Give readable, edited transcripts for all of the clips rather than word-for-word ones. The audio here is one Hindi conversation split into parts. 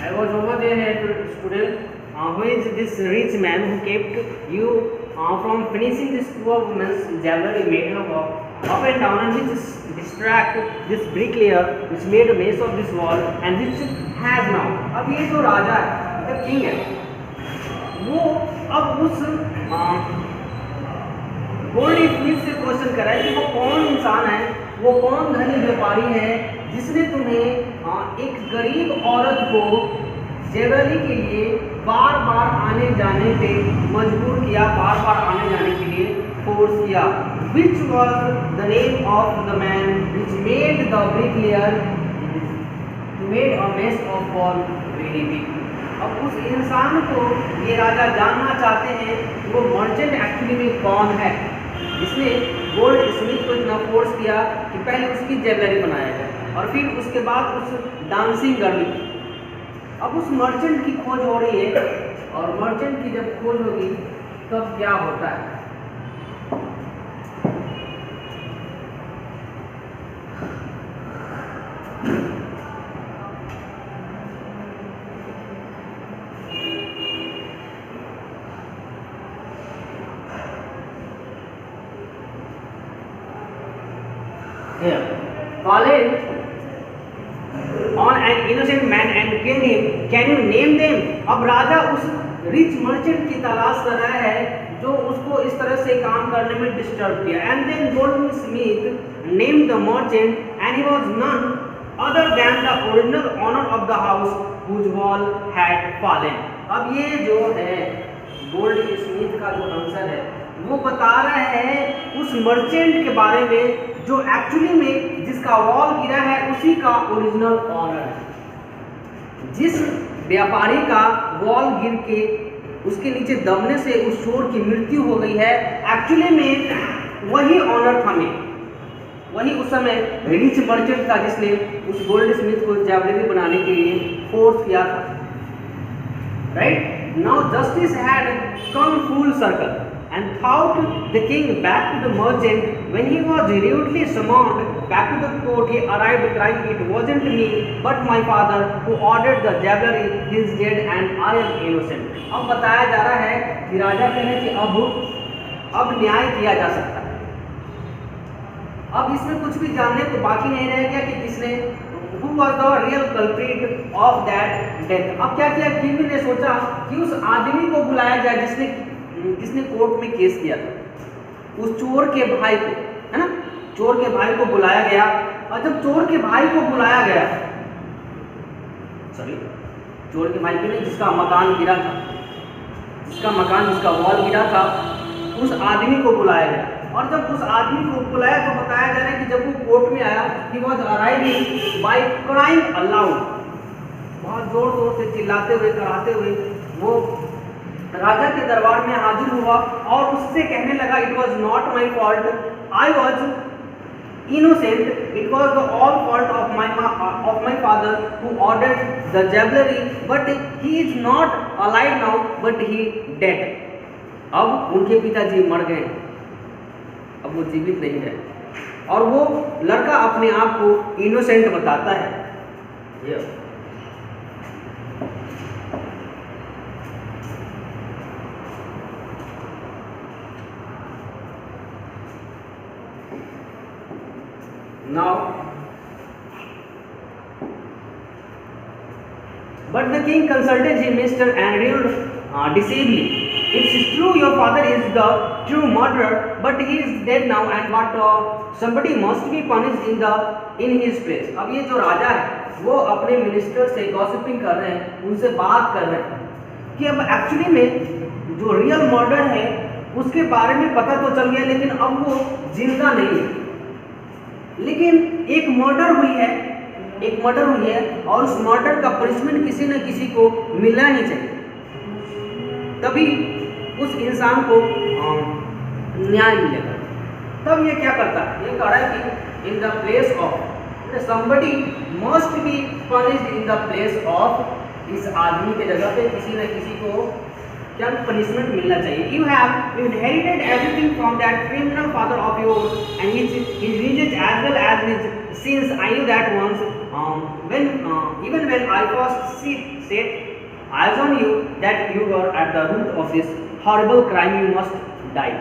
I was over there student who is this rich man who kept you from finishing this poor woman's jewelry made her walk up and down and which distract this bricklayer which made a mess of this wall and which has now. अब ये जो राजा है, the king है, वो अब उस गोल्ड स्मिथ से क्वेश्चन कर रहा है कि वो कौन इंसान है, वो कौन धनी व्यापारी है जिसने तुम्हें एक गरीब औरत को ज्वेलरी के लिए बार बार आने जाने पे मजबूर किया, बार बार आने जाने के लिए फोर्स किया. Which was the name of the man which made the bricklayer made a mess of wall very big. अब उस इंसान को ये राजा जानना चाहते हैं कि वो मर्चेंट एक्चुअली में कौन है जिसने गोल्ड स्मिथ को इतना फोर्स किया कि पहले उसकी ज्वेलरी बनाया जाए और फिर उसके बाद उस डांसिंग गर्ल की. अब उस मर्चेंट की खोज हो रही है और मर्चेंट की जब खोज होगी तब क्या होता है. Fallen on an innocent man and killed him. Can you name them? अब राजा उस रिच मर्चेंट की तलाश कर रहा है जो उसको इस तरह से काम करने में डिस्टर्ब किया. And then Goldsmith named the merchant and he was none other than the original owner of the house whose wall had fallen. अब ये जो है गोल्ड स्मिथ का जो आंसर है वो बता रहा है उस मर्चेंट के बारे में जो एक्चुअली में जिसका वॉल गिरा है उसी का ओरिजिनल ऑनर है. जिस व्यापारी का वॉल गिर के उसके नीचे दबने से उस चोर की मृत्यु हो गई है, एक्चुअली में वही ऑनर था. वही उस समय रिच मर्चेंट था जिसने उस गोल्ड स्मिथ को ज्वेलरी बनाने के लिए फोर्स किया था. Right now justice had come full circle and thought the king back to the merchant. When he was rudely summoned back to the court, he arrived crying, "It wasn't me, but my father who ordered the jewelry. He is dead and I am innocent." अब बताया जा रहा है कि राजा कह रहे कि अब न्याय किया जा सकता है. अब इसमें कुछ भी जानने को बाकी नहीं रह गया कि किसने who was the real culprit of that death. अब क्या किया, किंग ने सोचा कि उस आदमी को बुलाया जाए जिसने कोर्ट में केस किया था. उस चोर के भाई को, है ना, चोर के भाई को बुलाया गया. और जब चोर के भाई को बुलाया गया, चोर के भाई को नहीं, जिसका मकान गिरा था, जिसका वॉल गिरा था, उस आदमी को बुलाया गया. और जब उस आदमी को बुलाया तो बताया जा रहा है कि जब वो कोर्ट में आया, he was arriving by crying aloud. बहुत जोर जोर से चिल्लाते हुए कराते हुए वो राजा के दरबार में हाजिर हुआ और उससे कहने लगा, it was not my fault, I was innocent, it was the all fault of my father who ordered the jewellery, but he is not alive now but he dead. अब उनके पिताजी मर गए, अब वो जीवित नहीं है और वो लड़का अपने आप को इनोसेंट बताता है. Now, but the king consulted his minister and ruled decisively. It's true your father is the true murderer, but he is dead now, and but somebody must be punished in his place. अब ये जो राजा है वो अपने मिनिस्टर से गॉसिपिंग कर रहे हैं, उनसे बात कर रहे हैं कि अब एक्चुअली में जो रियल मर्डर है उसके बारे में पता तो चल गया, लेकिन अब वो जिंदा नहीं है. लेकिन एक मर्डर हुई है और उस मर्डर का पनिशमेंट किसी न किसी को मिलना ही चाहिए, तभी उस इंसान को न्याय मिलेगा. तब ये क्या करता है, ये कह रहा है कि in the place of somebody must be punished in the place of, इस आदमी के जगह पे किसी न किसी को क्या पनिशमेंट मिलना चाहिए. You have inherited everything from that criminal father of yours and his riches as well as his sins. I knew that once even when I first set eyes on you that you were at the root of this horrible crime. You must die.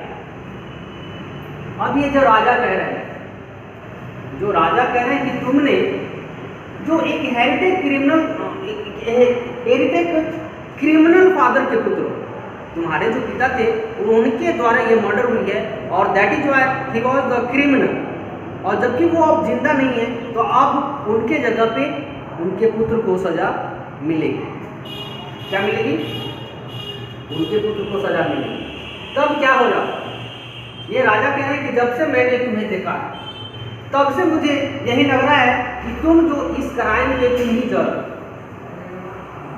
अब ये जो राजा कह रहे हैं कि तुमने जो एक हेरिटेज क्रिमिनल फादर के पुत्र हो, तुम्हारे जो पिता थे उनके द्वारा ये मर्डर हुई है, और that is why he was the criminal. और जबकि वो अब जिंदा नहीं है तो अब उनके जगह पे उनके पुत्र को सजा मिलेगी. क्या मिलेगी? उनके पुत्र को सजा मिलेगी. तब क्या होगा? ये राजा कह रहे हैं कि जब से मैंने तुम्हें देखा तब से मुझे यही लग रहा है कि तुम जो इस क्राइम के तुम ही जज,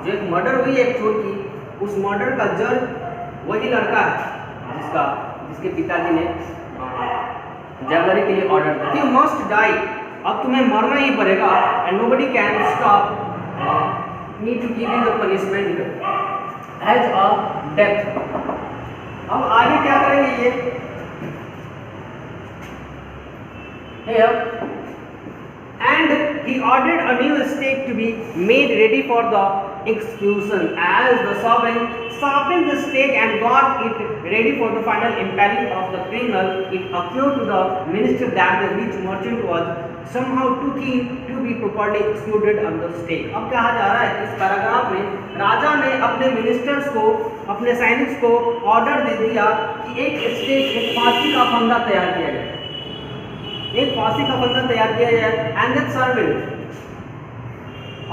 जो एक मर्डर हुई है एक चोर की, उस मर्डर का जज वही लड़का है जिसके पिताजी ने जबरी के लिए ऑर्डर दिया. You must die. अब तुम्हें मरना ही पड़ेगा. And nobody can stop me to give you the punishment as a death. अब आगे क्या करेंगे ये? Here, and he ordered a new stake to be made ready for the execution. As the servant sharpened the stake and got it ready for the final impaling of the criminal, it occurred to the minister that the rich merchant was somehow too keen to be properly executed on the stake. अब कहा जा रहा है इस पैराग्राफ में राजा ने अपने मिनिस्टर्स को, अपने सैनिक को ऑर्डर दे दिया कि एक स्टेक, एक फांसी का फंदा तैयार किया जाए. एक फांसी का फंदा तैयार किया जाए. एंड दैट सर्वेंट,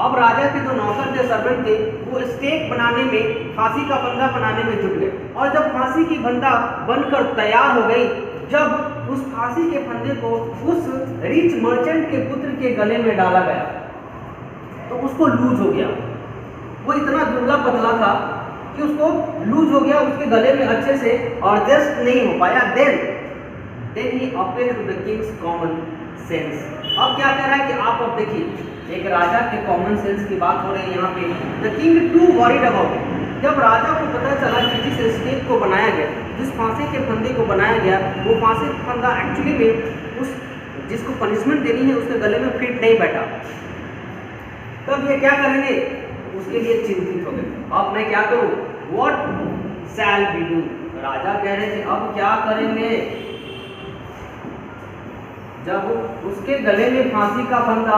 अब राजा के जो नौकर थे, सर्वेंट थे, वो स्टेक बनाने में, फांसी का फंदा बनाने में जुट गए. और जब फांसी की फंदा बनकर तैयार हो गई, जब उस फांसी के फंदे को उस रिच मर्चेंट के पुत्र के गले में डाला गया तो उसको लूज हो गया. वो इतना दुबला पतला था कि उसको लूज हो गया उसके गले में अच्छे से, और एडजस्ट नहीं हो पाया. Then he appealed to the king's common sense. अब क्या कह रहा है कि आप अब देखिए, एक राजा के कॉमन सेंस की बात हो रही है यहाँ पे. The king too worried about it. जब राजा को पता चला कि जिस स्टेक को बनाया गया, जिस फांसी के फंदे को बनाया गया, वो फांसी का फंदा एक्चुअली में उस जिसको पनिशमेंट देनी है उसके गले में फिट नहीं बैठा, तब ये क्या करेंगे? उसके लिए चिंतित हो गए. अब मैं क्या करूँ? What shall we do? राजा कह रहे थे अब क्या करेंगे? जब उसके गले में फांसी का फंदा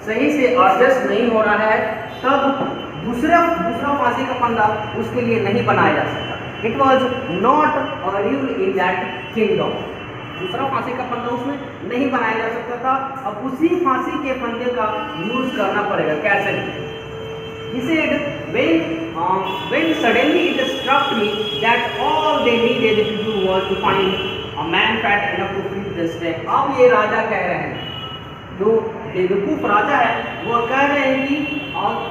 सही से एडजस्ट नहीं हो रहा है, तब दूसरा फांसी का फंदा उसके लिए नहीं बनाया जा सकता. It was not a rule in that kingdom. दूसरा फांसी का फंदा उसमें नहीं बनाया जा सकता था. अब उसी फांसी के फंदे का यूज करना पड़ेगा. कैसे? He said, when suddenly it struck me that all they needed to do was to find a man fat enough to fit the stake. अब ये राजा कह रहे हैं, जो बेवकूफ राजा है, वो कह रहे हैं कि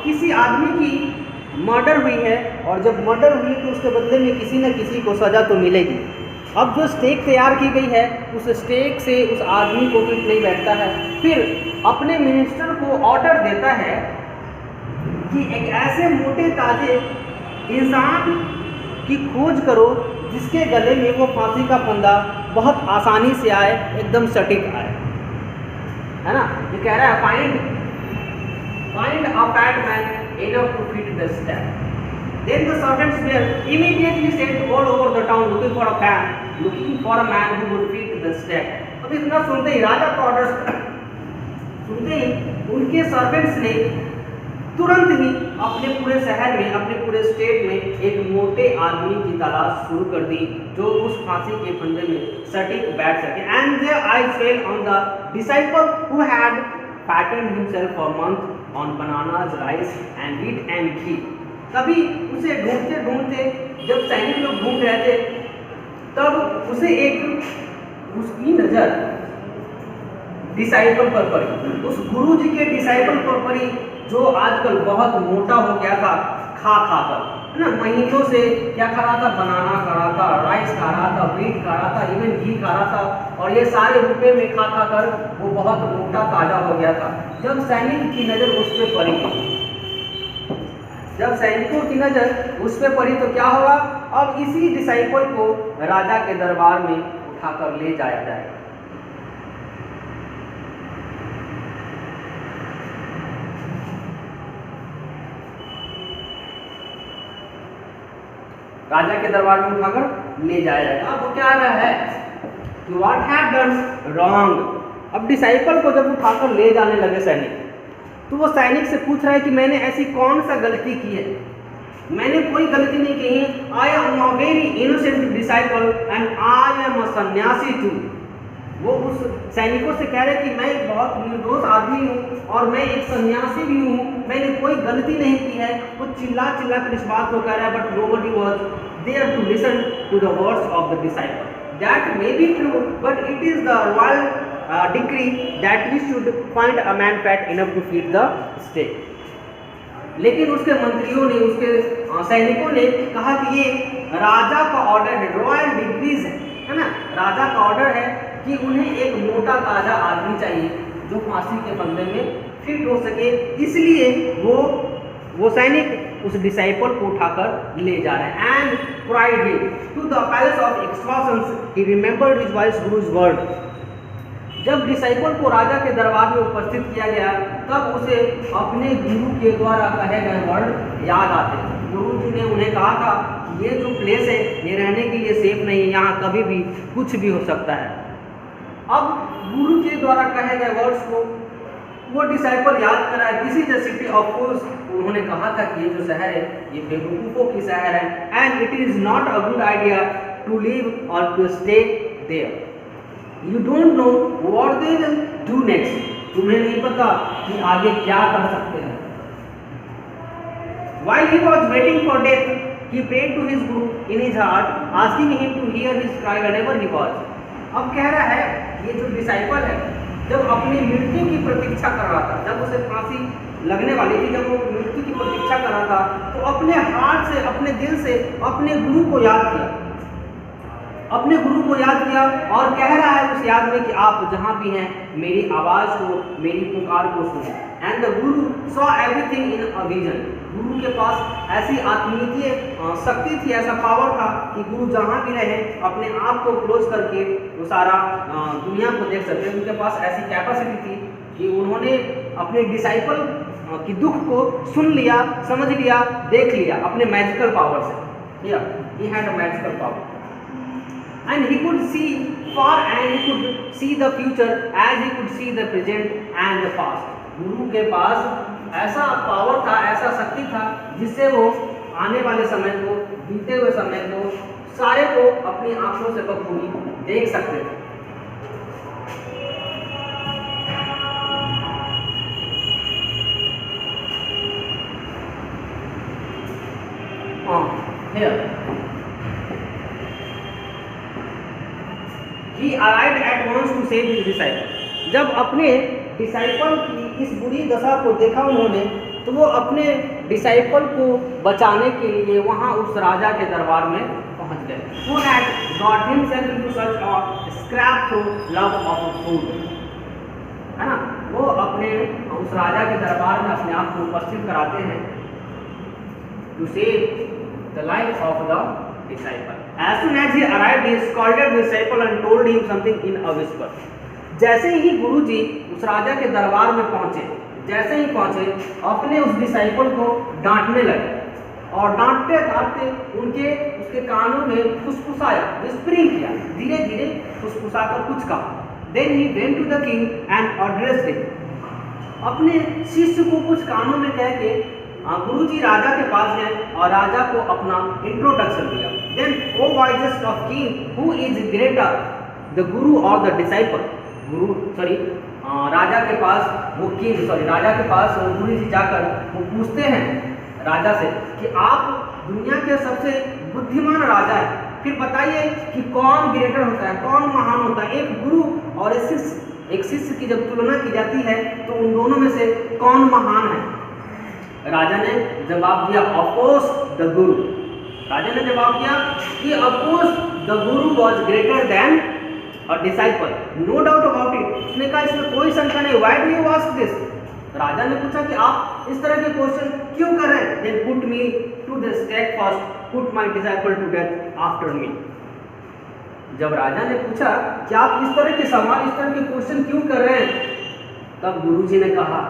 किसी आदमी की मर्डर हुई है, और जब मर्डर हुई तो उसके बदले में किसी न किसी को सजा तो मिलेगी. अब जो स्टेक तैयार की गई है, उस स्टेक से उस आदमी को फिट नहीं बैठता है. फिर अपने मिनिस्टर को ऑर्डर देता है कि एक ऐसे मोटे ताजे इंसान की खोज करो जिसके गले में वो फांसी का फंदा बहुत आसानी से आए, एकदम सटीक आए, है ना. ये कह रहा है find a fat man enough to fit the stake. Then the servants were immediately sent all over the town looking for a man who would fit the stake. अब इतना सुनते ही, राजा का ऑर्डर सुनते ही, उनके सर्वेंट्स ने तुरंत ही अपने पूरे शहर में, अपने पूरे स्टेट में एक मोटे आदमी की तलाश शुरू कर दी जो उस फांसी के फंदे में सटीक बैठ सके. And their eyes fell on the disciple who had fattened himself for a month on bananas, rice and wheat and ghee. तभी उसे ढूंढते ढूंढते, जब सैनिक लोग ढूंढ रहे थे, तब उसे उसकी नजर डिसाइपल पर पड़ी, उस गुरु जी के डिसाइपल पर पड़ी जो आजकल बहुत मोटा हो गया था खा कर, है ना. महीनों से क्या खा रहा था? बनाना खा रहा था, राइस खा रहा था, व्हीट खा रहा था, इवन घी खा रहा था, और ये सारे रुपए में खा कर वो बहुत मोटा ताजा हो गया था. जब सैनिक की नज़र उस पर पड़ी जब सैनिकों की नजर उस पर पड़ी तो क्या होगा, अब इसी डिसाइपल को राजा के दरबार में उठाकर ले जाया जाएगा। राजा के दरबार में उठाकर ले जाया जाएगा। अब वो क्या रहा है कि व्हाट हैव डन रॉन्ग। अब डिसाइपल को जब उठाकर ले जाने लगे सैनिक, तो वो सैनिक से पूछ रहा है कि मैंने ऐसी कौन सा गलती की है, मैंने कोई गलती नहीं की है। I am a very innocent disciple and I am a सन्यासी टू। वो उस सैनिकों से कह रहे कि मैं एक बहुत निर्दोष आदमी हूँ और मैं एक सन्यासी भी हूँ, मैंने कोई गलती नहीं की है। वो चिल्ला चिल्ला कर इस बात को कह रहा है, but nobody was there to listen to the words of the disciple. That may be true but it is the royal decree that we should find a man fat enough to feed the state. लेकिन उसके मंत्रियों ने, उसके सैनिकों ने कहा कि ये राजा का ऑर्डर है, रॉयल डिग्रीज है ना, राजा का ऑर्डर है कि उन्हें एक मोटा ताजा आदमी चाहिए जो फांसी के फंदे में फिट हो सके। इसलिए वो सैनिक उस डिसाइपल को उठाकर ले जा रहे हैं। And pride him to the palace of executions he remembered his wise guru's word. जब डिसाइपल को राजा के दरबार में उपस्थित किया गया, तब उसे अपने गुरु के द्वारा कहे गए वर्ड याद आते। गुरु जी ने उन्हें कहा था कि ये जो प्लेस है ये रहने के लिए सेफ नहीं है, यहाँ कभी भी कुछ भी हो सकता है। अब गुरु के द्वारा कहे गए वर्ड्स को वो डिसाइपल याद कर रहा है। This is the city of fools. उन्होंने कहा था कि ये जो शहर है ये बेवकूफ़ों की शहर है। And it is not a good idea to live or to stay there. You don't know what they will do next. तुम्हें नहीं पता कि आगे क्या कर सकते हैं। While he was waiting for death, he prayed to his guru in his heart, asking him to hear his cry whenever he was. अब कह रहा है ये जो डिसाइपल है, जब अपनी मृत्यु की प्रतीक्षा कर रहा था, जब उसे फांसी लगने वाली थी, जब वो मृत्यु की प्रतीक्षा कर रहा था, तो अपने हार्ट से, अपने दिल से अपने गुरु को याद किया, अपने गुरु को याद किया और कह रहा है उस याद में कि आप जहाँ भी हैं मेरी आवाज़ को, मेरी पुकार को सुने। And the Guru saw everything in a vision. गुरु के पास ऐसी आत्मीय शक्ति थी, ऐसा पावर था कि गुरु जहाँ भी रहे अपने आप को क्लोज करके वो सारा दुनिया को देख सकते। उनके पास ऐसी कैपेसिटी थी कि उन्होंने अपने डिसाइपल की दुख को सुन लिया, समझ लिया, देख लिया अपने मैजिकल पावर से। He had a magical power and he could see far and he could see the future as he could see the present and the past. गुरु के पास ऐसा पावर था, ऐसा शक्ति था जिससे वो आने वाले समय को, बीते हुए समय को, सारे को अपनी आंखों से बखूबी देख सकते थे। Here he arrived at once to save his disciple. जब अपने डिसाइपल की इस बुरी दशा को देखा उन्होंने, तो वो अपने डिसाइपल को बचाने के लिए वहाँ उस राजा के दरबार में पहुँच गए। Who had got himself into such a scrap through love of food, है ना। वो अपने उस राजा के दरबार में अपने आप को उपस्थित कराते हैं to save the life of the disciple. As soon as he arrived, he scolded the disciple and told him something in a whisper. जैसे ही गुरुजी उस राजा के दरबार में पहुंचे, जैसे ही पहुंचे अपने उस डिसाइपल को डांटने लगे और डांटते डांटते उसके कानों में फुसफुसाया, विस्परिंग किया, धीरे धीरे फुसफुसाकर कुछ कहा। Then he went to the king and addressed him. अपने शिष्य को कुछ कानों में कह के गुरुजी राजा के पास गए और राजा को अपना इंट्रोडक्शन दिया। Then, O wisest of king, who is greater, the guru or the disciple? राजा के पास राजा के पास गुरुजी जाकर वो पूछते हैं राजा से कि आप दुनिया के सबसे बुद्धिमान राजा हैं, फिर बताइए कि कौन ग्रेटर होता है, कौन महान होता है। एक गुरु और एक शिष्य की जब तुलना की जाती है तो उन दोनों में से कौन महान है। राजा ने जवाब दिया, ऑफ कोर्स द गुरु। राजा ने जवाब दिया कि of course the guru was greater than a disciple, no doubt about it. उसने कहा इसमें कोई शंका नहीं। Why do you ask this? राजा ने पूछा कि आप इस तरह के क्वेश्चन क्यों कर रहे हैं। then put me to the stake first, put my disciple to death after me. जब राजा ने पूछा कि आप इस तरह के सवाल, इस तरह के क्वेश्चन क्यों कर रहे हैं, तब गुरुजी ने कहा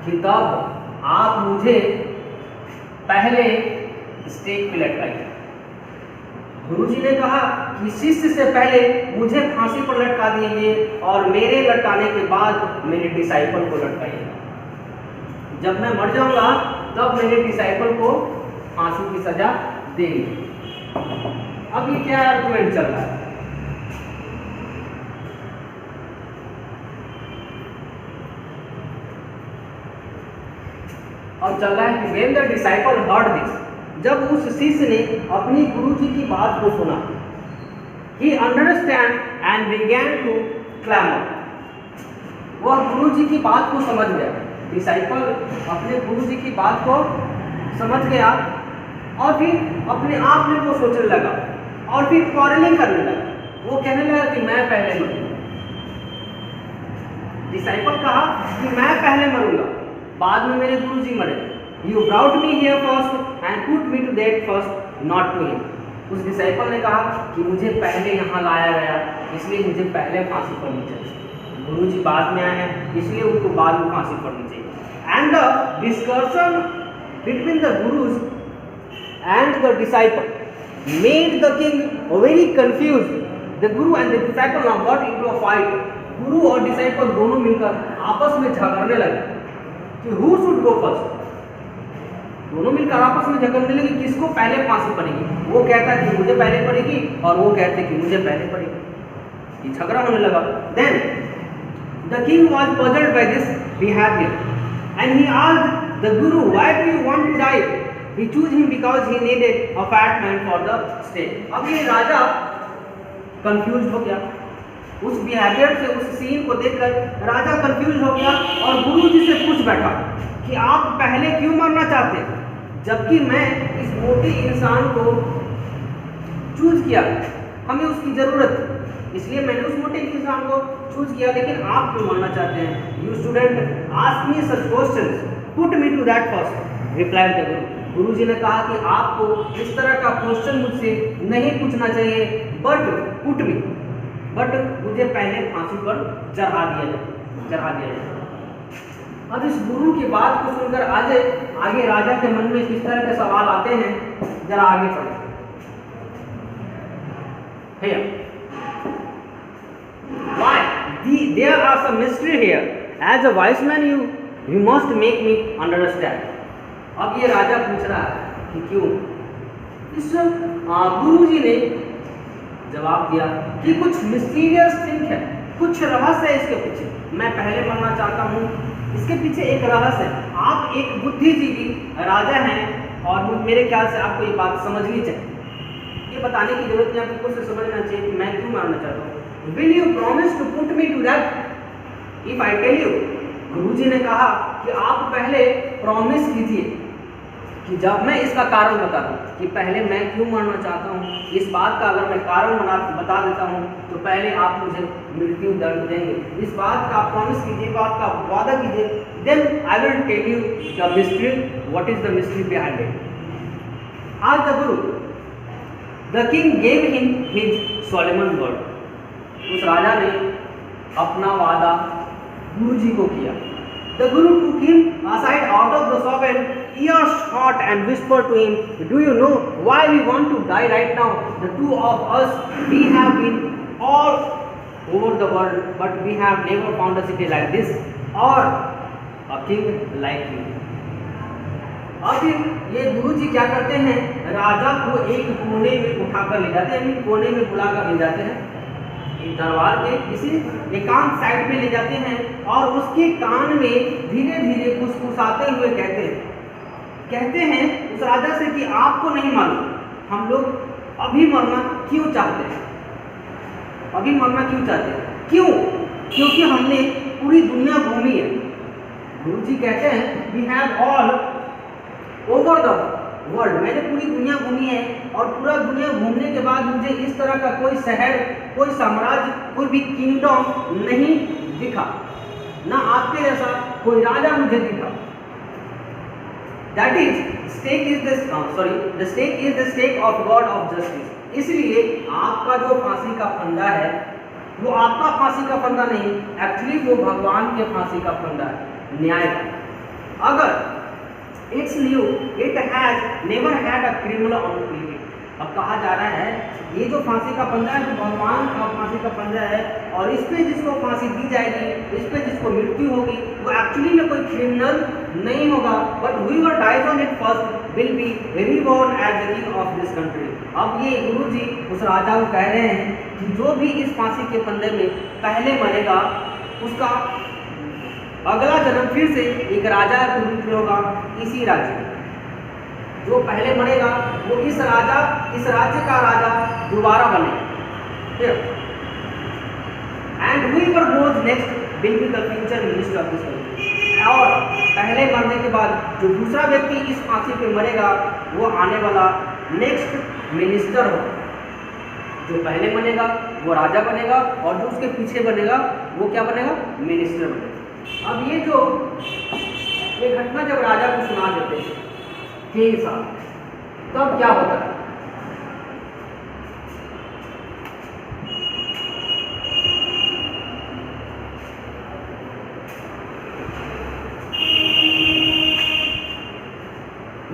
कि तब आप मुझे पहले स्टेक पे लटकाइए। गुरुजी ने कहा कि शिष्य से पहले मुझे फांसी पर लटका दीजिए और मेरे लटकाने के बाद मेरे डिसाइपल को लटकाइए। जब मैं मर जाऊंगा तब मेरे डिसाइपल को फांसी की सजा देंगे। अब ये क्या आर्गुमेंट चल रहा है? और चल रहा है कि when the disciple heard this, जब उस शिष्य ने अपनी गुरुजी की बात को सुना, he understand and began to clamor, वह गुरुजी की बात को समझ गया। डिसाइपल अपने गुरुजी की बात को समझ गया और फिर अपने आप में वो सोचने लगा और फिर क्वारलिंग करने लगा। वो कहने लगा कि मैं पहले मरूंगा। डिसाइपल कहा कि मैं पहले मरूंगा, बाद में मेरे गुरुजी मरे। You brought me here first and put me to death first, not to him. उस डिसाइपल ने कहा कि मुझे पहले यहाँ लाया गया, इसलिए मुझे पहले फांसी पड़नी चाहिए। गुरुजी बाद में आए हैं, इसलिए उनको बाद में फांसी पड़नी चाहिए। And the discussion between the gurus and the disciple made the king very confused. The guru and the disciple now got into a fight. गुरु और डिसाइपल दोनों मिलकर आपस में झगड़ने लगे कि who should go first. दोनों मिलकर आपस में झगड़ने लगे किसको पहले फांसी पड़ेगी। वो कहता कि मुझे पहले पड़ेगी और वो कहते कि मुझे पहले पड़ेगी। ये झगड़ा होने लगा। Then the king was puzzled by this behavior and he asked the guru, why do you want to die? He chose him because he needed a fat man for the stake. अब ये राजा कंफ्यूज हो गया। उस बिहेवियर से, उस सीन को देखकर राजा कंफ्यूज हो गया और गुरुजी से पूछ बैठा कि आप पहले क्यों मरना चाहते हैं, जबकि मैं इस मोटे इंसान को चूज किया, हमें उसकी ज़रूरत है, इसलिए मैंने उस मोटे इंसान को चूज किया, लेकिन आप क्यों मरना चाहते हैं? You student ask me such questions, put me to that first, replied the guru. गुरुजी ने कहा कि आपको इस तरह का क्वेश्चन मुझसे नहीं पूछना चाहिए, बट मुझे पहले फांसी पर चढ़ा दिया जाए। अब इस गुरु की बात को सुनकर आगे राजा के मन में किस तरह के सवाल आते हैं, जरा आगे पढ़ें। Why? There are some mystery here. As a wise man, you must make me understand. अब ये राजा पूछ रहा है कि क्यों। इस गुरुजी ने जवाब दिया कि कुछ मिस्टीरियस थिंग है, कुछ रहस्य है इसके पीछे। मैं पहले मरना चाहता हूँ, इसके पीछे एक रहस्य है। आप एक बुद्धिजीवी राजा हैं और मेरे ख्याल से आपको ये बात समझनी चाहिए। ये बताने की जरूरत नहीं, आपको खुद से समझना चाहिए कि मैं क्यों मरना चाहता हूँ। Will you promise to put me to that if I tell you? Guruji ने कहा कि आप पहले प्रॉमिस कीजिए कि जब मैं इसका कारण बता दूं कि पहले मैं क्यों मरना चाहता हूँ, इस बात का अगर मैं कारण बता देता हूँ तो पहले आप मुझे मृत्यु दंड देंगे। इस बात का प्रॉमिस कीजिए, बात का वादा कीजिए। Then I will tell you the mystery, what is the mystery behind it. As the guru, the king gave him his solemn word. उस राजा ने अपना वादा गुरुजी को किया। The Guru took him aside out of the shop and earshot and whispered to him, "Do you know why we want to die right now? The two of us, we have been all over the world, but we have never found a city like this or a king like you." अब ये गुरुजी क्या करते हैं, राजा को एक कोने में उठाकर ले जाते हैं, कोने में बुलाकर ले जाते हैं, दरबार के किसी एकांत साइड पे ले जाते हैं और उसके कान में धीरे धीरे फुसफुसाते हुए कहते हैं उस राजा से कि आपको नहीं मालूम हम लोग अभी मरना क्यों चाहते हैं, अभी मरना क्यों चाहते हैं, क्यों? क्योंकि हमने पूरी दुनिया घूमी है। गुरुजी कहते हैं we have all over the world, मैंने पूरी दुनिया घूमी है और पूरा दुनिया घूमने के बाद मुझे इस तरह का कोई शहर, कोई साम्राज्य, कोई भी किंगडम नहीं दिखा, ना आपके जैसा कोई राजा मुझे दिखा। That is stake is the stake of god of justice. इसलिए आपका जो फांसी का फंदा है वो आपका फांसी का फंदा नहीं, एक्चुअली वो भगवान के फांसी का फंदा है, न्याय का। अगर it's knew it has never had a criminal on it. अब कहा जा रहा है ये जो फांसी का फंदा है वो भगवान का फांसी का फंदा है, और इस पे जिसको फांसी दी जाएगी, इस पे जिसको मृत्यु होगी, वो एक्चुअली में कोई क्रिमिनल नहीं होगा, but whoever dies on it first will be reborn as the king of this country। अब ये गुरुजी उस राजा को कह रहे हैं कि जो भी इस फांसी के फंदे में पहले मरेगा उसका अगला जन्म फिर से एक राजा के रूप में होगा इसी राज्य में। जो पहले मरेगा वो इस राज्य का राजा दोबारा बनेगा। And whoever goes next will be the future minister of this country। और पहले मरने के बाद जो दूसरा व्यक्ति इस फांसी पे मरेगा वो आने वाला नेक्स्ट मिनिस्टर होगा। जो पहले बनेगा वो राजा बनेगा, और जो उसके पीछे बनेगा वो क्या बनेगा, मिनिस्टर बनेगा। अब ये घटना जब राजा को सुना देते हैं किंग साहब, तब क्या होता है?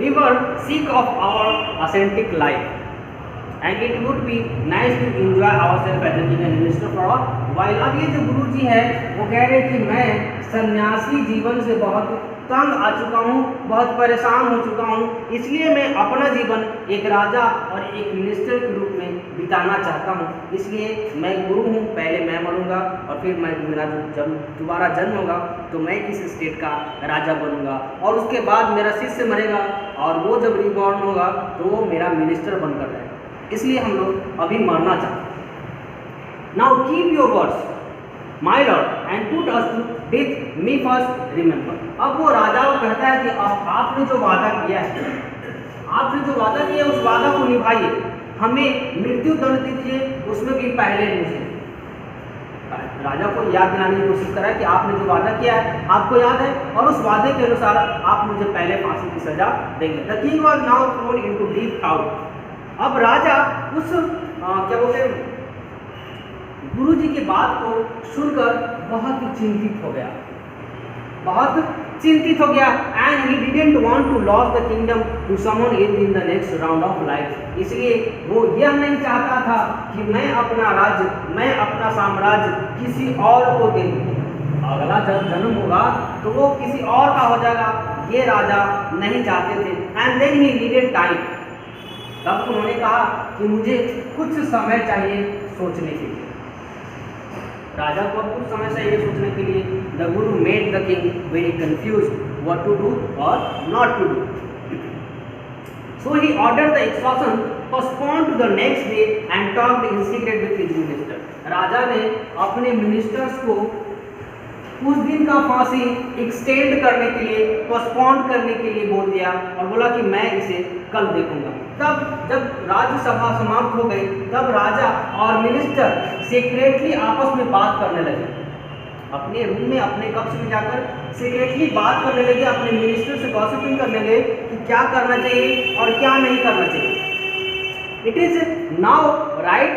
We were sick of our authentic life, and it would be nice to enjoy ourselves as a king and minister for a while। अब ये जो गुरु जी है वो कह रहे कि मैं सन्यासी जीवन से बहुत तंग आ चुका हूँ, बहुत परेशान हो चुका हूँ, इसलिए मैं अपना जीवन एक राजा और एक मिनिस्टर के रूप में बिताना चाहता हूँ। इसलिए मैं गुरु हूँ, पहले मैं मरूंगा और फिर मेरा जब दोबारा जन्म होगा तो मैं इस स्टेट का राजा बनूंगा, और उसके बाद मेरा शिष्य मरेगा और वो जब रिबॉर्न होगा तो वो मेरा मिनिस्टर बनकर रहेगा। इसलिए हम लोग अभी मरना चाहते हैं। Now keep your words my lord and put us to death me first remember. अब वो राजा को कहता है कि आपने जो वादा किया है, उस वादा को निभाइए, हमें मृत्यु दंड दीजिए, उसमें भी पहले मुझे। राजा को याद दिलाने की कोशिश करा कि आपने जो वादा किया है आपको याद है, और उस वादे के अनुसार आप मुझे पहले फांसी की सजा देंगे। The king was now throne into deep thought. अब राजा उस क्या बोलते हैं गुरु जी की बात को सुनकर बहुत चिंतित हो गया, and he didn't want to lose the kingdom to someone in the next round of life. इसलिए वो यह नहीं चाहता था कि मैं अपना साम्राज्य किसी और को दे दूं, अगला जब जन्म होगा तो वो किसी और का हो जाएगा, ये राजा नहीं चाहते थे। And then he needed time. तब उन्होंने कहा कि मुझे कुछ समय चाहिए सोचने के लिए। राजा को कुछ समय चाहिए सोचने के लिए। The guru made the king very confused what to do or not to do. So he ordered the execution postponed to the next day and talked in secret with his minister। राजा ने अपने मिनिस्टर्स को उस दिन का फांसी एक्सटेंड करने के लिए, पोस्टपोन करने के लिए बोल दिया, और बोला कि मैं इसे कल देखूंगा। तब जब राज्यसभा समाप्त हो गई तब राजा और मिनिस्टर सीक्रेटली आपस में बात करने लगे, अपने रूम में अपने कक्ष में जाकर सीक्रेटली बात करने लगे, अपने मिनिस्टर से गॉसिपिंग करने लगे कि क्या करना चाहिए और क्या नहीं करना चाहिए। It is now right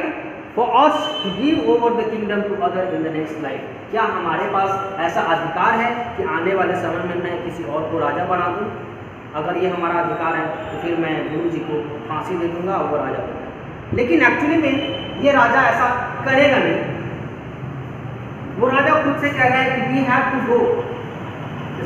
for us to give over the kingdom to other in the next life। क्या हमारे पास ऐसा अधिकार है कि आने वाले समय में मैं किसी और को राजा बना दूं? अगर ये हमारा अधिकार है तो फिर मैं गुरु जी को फांसी दे दूंगा और वो राजा बनेगा। लेकिन एक्चुअली में ये राजा ऐसा करेगा नहीं। वो राजा खुद से कह रहा है कि we have to go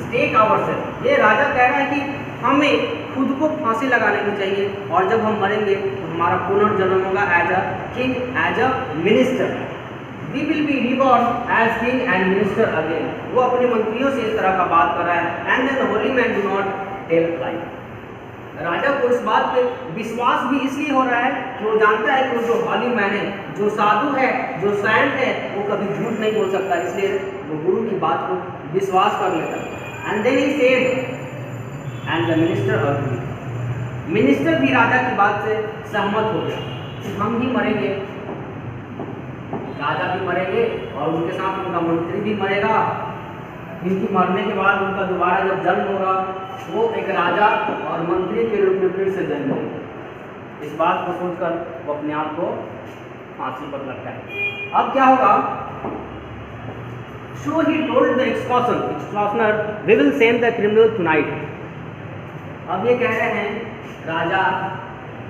stake ourselves. ये राजा कह रहा है कि हमें खुद को फांसी लगाने की चाहिए, और जब हम मरेंगे तो हमारा पुनर्जन्म होगा as a king, as a minister. We will be reborn as king and minister again. वो अपने मंत्रियों से इस तरह का बात कर रहा है। And then the holy man do not tell lie. राजा को इस बात पे विश्वास भी इसलिए हो रहा है कि वो जानता है कि वो जो होली मैन है, जो साधु है, जो सैंट है, वो कभी झूठ नहीं बोल सकता, इसलिए वो गुरु की बात को विश्वास कर लेता है। And then he said and the minister agreed. Minister भी राजा की बात से सहमत हो गया कि हम भी मरेंगे, राजा भी मरेंगे और उनके साथ उनका मंत्री भी मरेगा, क्योंकि मरने के बाद उनका दोबारा जब जन्म होगा वो एक राजा और मंत्री के रूप में फिर से जन्म होंगे। इस बात को सोचकर वो अपने आप को फांसी पर लटकाए। अब क्या होगा? So he told the extortioner, we will send the criminal tonight. अब ये कह रहे हैं राजा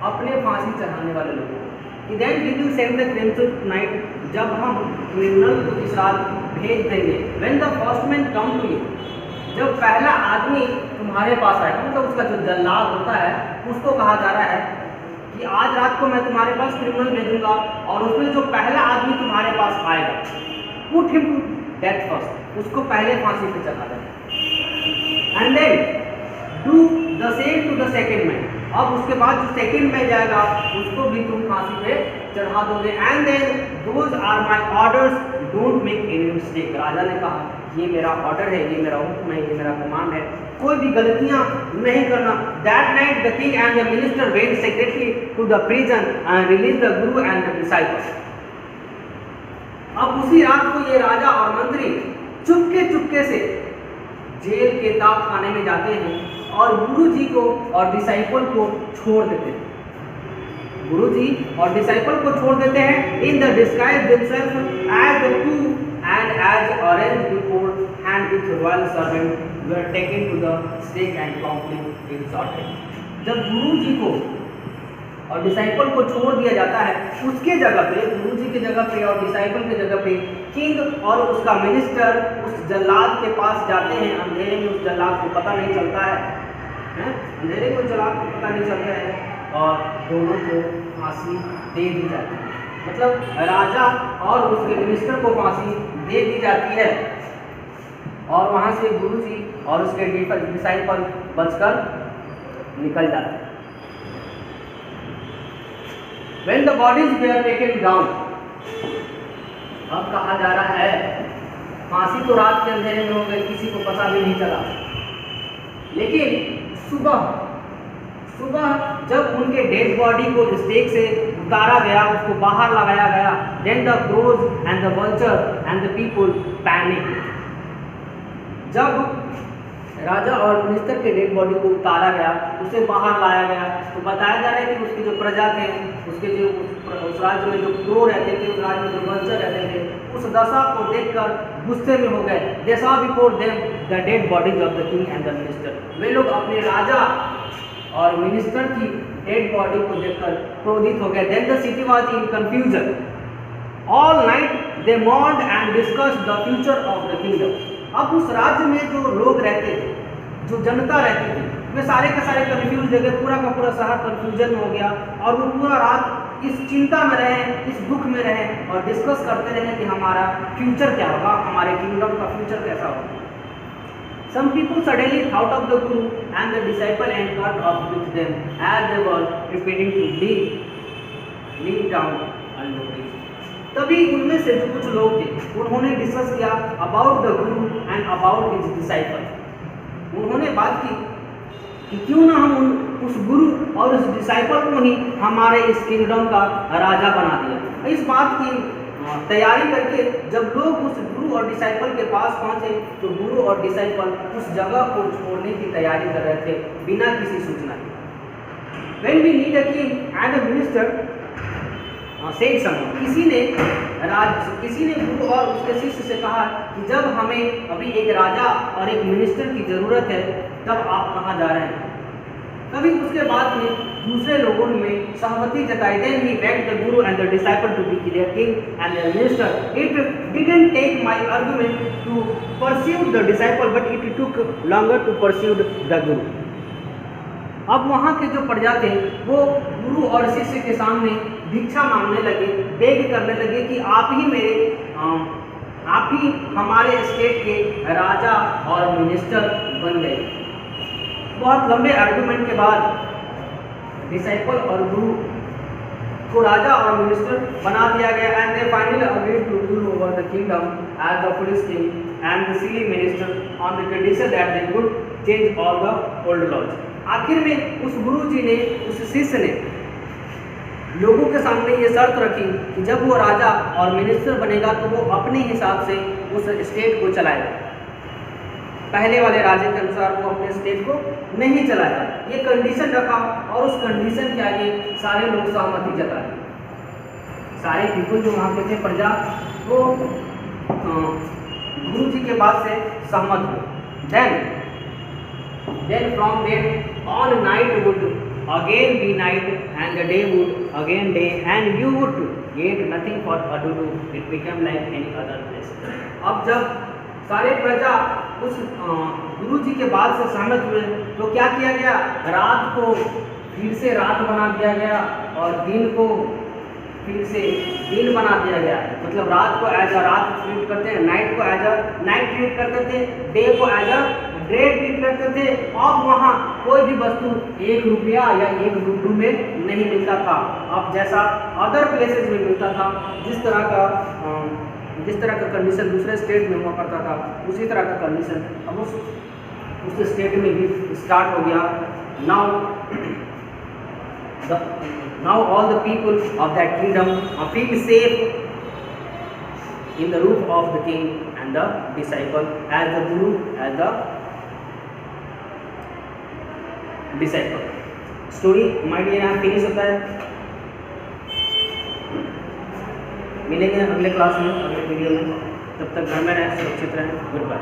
अपने फांसी चढ़ाने वाले लोगों को, then we will send the criminal tonight, जब हम क्रिमिनल को इस रात भेज देंगे। When the first man come to you, जब पहला आदमी तुम्हारे पास आएगा, मतलब उसका जो जल्लाद होता है उसको कहा जा रहा है कि आज रात को मैं तुम्हारे पास क्रिमिनल भेजूंगा और उसमें जो पहला आदमी तुम्हारे पास आएगा, put him to death first, उसको पहले फांसी पे चढ़ा देना। And then do the same to the second man, अब उसके बाद जो सेकेंड में जाएगा उसको भी तुम फांसी पे चढ़ा दोगे। And then those are my orders, don't make any mistake. राजा ने कहा ये मेरा ऑर्डर है, ये मेरा हुक्म है, ये मेरा कमांड है, कोई भी गलतियां नहीं करना। That night the king and the minister went secretly to the prison and release the guru and the disciples. अब उसी रात को ये राजा और मंत्री चुपके से जेल के ताप खाने में जाते हैं और गुरु जी को और डिसाइपल को छोड़ देते हैं। गुरु जी और डिसाइपल को छोड़ देते हैं in the disguise themselves as the two and as arranged beforehand with royal servant were taken to the stake and promptly executed. जब गुरु जी को और डिसाइपल को छोड़ दिया जाता है, उसके जगह पे, गुरु जी की जगह पे और डिसाइपल की जगह पे किंग और उसका मिनिस्टर उस जल्लाद के पास जाते हैं। अंधेरे में उस जल्लाद को पता नहीं चलता है, अंधेरे में उस जल्लाद को पता नहीं चलता है और दोनों को फांसी दे दी जाती है। मतलब राजा और उसके मिनिस्टर को फांसी दे दी जाती है और वहाँ से गुरु जी और उसके डिसाइपल बचकर निकल जाते हैं। When the bodies were taken down, अब कहा जा रहा है फांसी तो रात के अंधेरे में हो गई, किसी को पता भी नहीं चला, लेकिन सुबह जब उनके डेड बॉडी को स्टेक से उतारा गया, उसको बाहर लगाया गया, then the crows and the vulture and the people panicked। जब राजा और मिनिस्टर के डेड बॉडी को उतारा गया, उसे बाहर लाया गया, तो बताया जा रहा है कि उसकी जो प्रजा थे, उसके जो उस राज्य में जो क्रो रहते थे, उस राज्य में जो वंशज रहते थे, उस दशा को देखकर गुस्से में हो गए। They saw before them the dead bodies of the king and the minister. वे लोग अपने राजा और मिनिस्टर की डेड बॉडी को देखकर क्रोधित हो गए। Then the city was in confusion, all night they mourned and discussed the future of the kingdom. अब उस राज्य में जो लोग रहते थे, जो जनता रहती थी, वे सारे के सारे कंफ्यूज हो गए, पूरा का पूरा शहर कंफ्यूजन में हो गया और वो पूरा रात इस चिंता में रहे, इस दुख में रहे और डिस्कस करते रहे कि हमारा फ्यूचर क्या होगा, हमारे किंगडम का फ्यूचर कैसा होगा। Some people suddenly thought of the guru and the disciple and got up with them as they were preparing to leave down unnoticed। तभी उनमें से जो कुछ लोग थे, उन्होंने डिस्कस किया about the guru and about his disciple. उन्होंने बात की कि क्यों ना हम उस गुरु और उस डिसाइपल को ही हमारे इस किंगडम का राजा बना दिया। इस बात की तैयारी करके जब लोग उस गुरु और डिसाइपल के पास पहुंचे, तो गुरु और डिसाइपल उस जगह को छोड़ने की तैयारी कर रहे थे बिना किसी सूचना के। When we need a king and a minister, सेठ समूह किसी ने गुरु और उसके शिष्य से कहा कि जब हमें अभी एक राजा और एक मिनिस्टर की जरूरत है, तब आप कहाँ जा रहे हैं। तभी उसके बाद में दूसरे लोगों में सहमति जताई। Then he begged the guru and the disciple to be their king and their minister. It didn't take my argument to pursue the disciple, but it took longer to pursue the guru। अब वहाँ के जो प्रजा थे वो गुरु और शिष्य के सामने भिक्षा मांगने लगे, बेग करने लगे कि आप ही हमारे स्टेट के राजा और मिनिस्टर बन गए। बहुत लंबे आर्गुमेंट के बाद डिसाइपल और गुरु को राजा और मिनिस्टर बना दिया गया। And they finally agreed to rule over the kingdom as the foolish king and the silly minister on the condition that they would change all the old laws. आखिर में उस गुरु जी ने, उस शिष्य ने लोगों के सामने ये शर्त रखी कि जब वो राजा और मिनिस्टर बनेगा तो वो अपने हिसाब से उस स्टेट को चलाएगा। पहले वाले राजा के अनुसार वो अपने स्टेट को नहीं चलाया। ये कंडीशन रखा और उस कंडीशन के आगे सारे लोग सहमति जता दी। सारे पीपल जो वहाँ पे थे, प्रजा, वो गुरु जी के बात से सहमत हुए। Then from then on night would again be night and the day would again day and you would yet nothing for to do. It became like any other place. अब जब सारे प्रजा उस गुरु जी के बात से सहमत हुए तो क्या किया गया, रात को फिर से रात बना दिया गया और दिन को फिर से दिन बना दिया गया। मतलब रात को एज अ रात ट्रीट करते हैं, नाइट को एज अ नाइट ट्रीट करते थे, डे को एज अ डे ट्रीट करते थे। अब वहाँ कोई भी वस्तु 1 रुपया या 1 रुपये में नहीं मिलता था। अब जैसा अदर प्लेसेस में मिलता था, जिस तरह का कंडीशन दूसरे स्टेट में हुआ करता था, उसी तरह का कंडीशन अब उस स्टेट में भी स्टार्ट हो गया। Now all the people of that kingdom feel safe in the roof of the king and the disciple as the guru as the disciple. Story my dear यहाँ फिनिश होता है। मिलेंगे अगले क्लास में, अगले वीडियो में। तब तक घर में रहें, सुरक्षित रहें। Good bye.